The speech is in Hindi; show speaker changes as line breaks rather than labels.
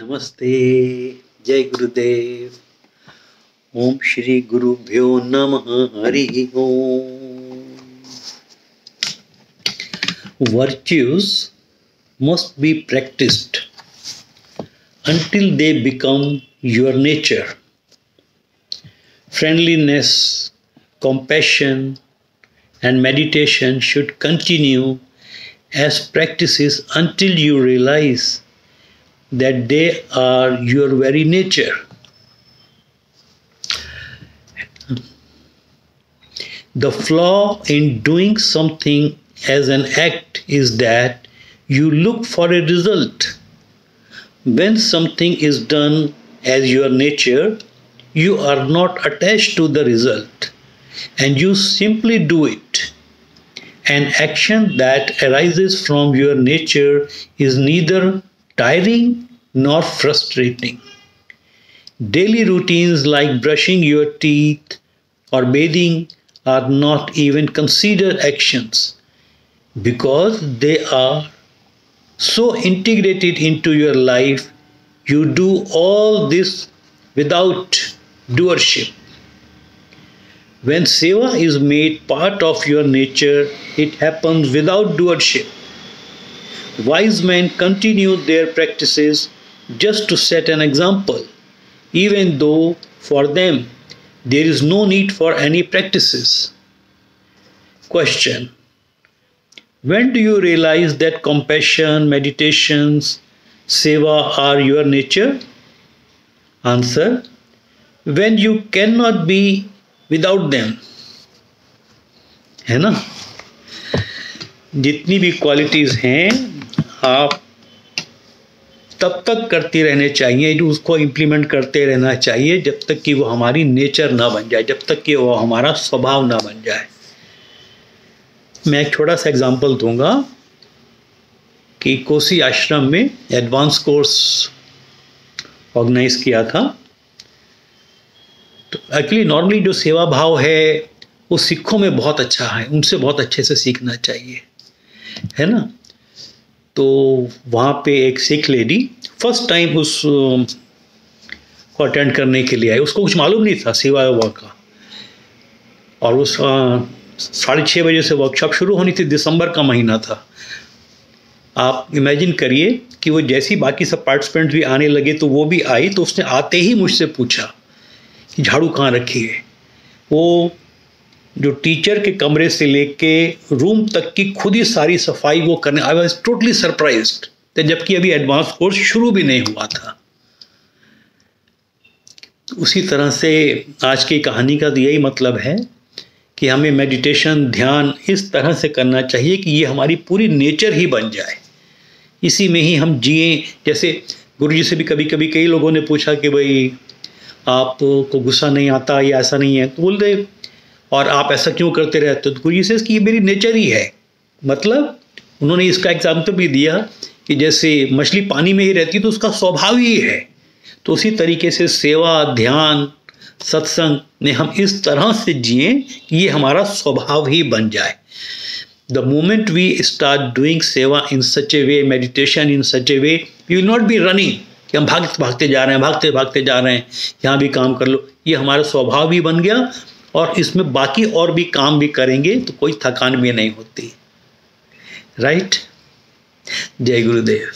नमस्ते, जय गुरुदेव। ओम श्री गुरुभ्यो नमः। हरि ओम। Virtues must be practiced until they become your nature. Friendliness, compassion, and meditation should continue as practices until you realize that they are your very nature. The flaw in doing something as an act is that you look for a result. When something is done as your nature, you are not attached to the result and you simply do it. An action that arises from your nature is neither tiring nor frustrating. Daily routines like brushing your teeth or bathing are not even considered actions because they are so integrated into your life. You do all this without doership. When seva is made part of your nature, it happens without doership. Wise men continue their practices just to set an example, even though for them there is no need for any practices. Question: when do you realize that compassion, meditations, seva are your nature? Answer: when you cannot be without them. है ना? जितनी भी क्वालिटीज हैं आप तब तक करते रहने चाहिए, जो उसको इम्प्लीमेंट करते रहना चाहिए जब तक कि वो हमारी नेचर ना बन जाए, जब तक कि वो हमारा स्वभाव ना बन जाए। मैं एक छोटा सा एग्जांपल दूंगा कि कोसी आश्रम में एडवांस कोर्स ऑर्गेनाइज किया था। तो एक्चुअली नॉर्मली जो सेवा भाव है वो सिखों में बहुत अच्छा है, उनसे बहुत अच्छे से सीखना चाहिए, है ना। तो वहाँ पे एक सिख लेडी फर्स्ट टाइम उस को अटेंड करने के लिए आई। उसको कुछ मालूम नहीं था सेवा वेवा का, और उस 6:30 बजे से वर्कशॉप शुरू होनी थी। दिसंबर का महीना था। आप इमेजिन करिए कि वो जैसी बाकी सब पार्टिसिपेंट भी आने लगे तो वो भी आई। तो उसने आते ही मुझसे पूछा कि झाड़ू कहाँ रखी है। वो जो टीचर के कमरे से लेके रूम तक की खुद ही सारी सफाई वो करने। आई वॉज टोटली सरप्राइज्ड, जबकि अभी एडवांस कोर्स शुरू भी नहीं हुआ था। उसी तरह से आज की कहानी का यही मतलब है कि हमें मेडिटेशन, ध्यान इस तरह से करना चाहिए कि ये हमारी पूरी नेचर ही बन जाए, इसी में ही हम जिए। जैसे गुरुजी से भी कभी कभी कई लोगों ने पूछा कि भाई आपको गुस्सा नहीं आता या ऐसा नहीं है, तो बोल रहे और आप ऐसा क्यों करते रहते हो। तो गुरुजी से कि ये मेरी नेचर ही है। मतलब उन्होंने इसका एग्जाम्पल भी दिया कि जैसे मछली पानी में ही रहती तो उसका स्वभाव ही है। तो उसी तरीके से सेवा, ध्यान, सत्संग में हम इस तरह से जिए कि ये हमारा स्वभाव ही बन जाए। The moment we start doing seva in such a way, meditation in such a way, we will not be running कि हम भागते भागते जा रहे हैं, भागते भागते जा रहे हैं, यहाँ भी काम कर लो। ये हमारा स्वभाव भी बन गया और इसमें बाकी और भी काम भी करेंगे तो कोई थकान भी नहीं होती। राइट? जय गुरुदेव।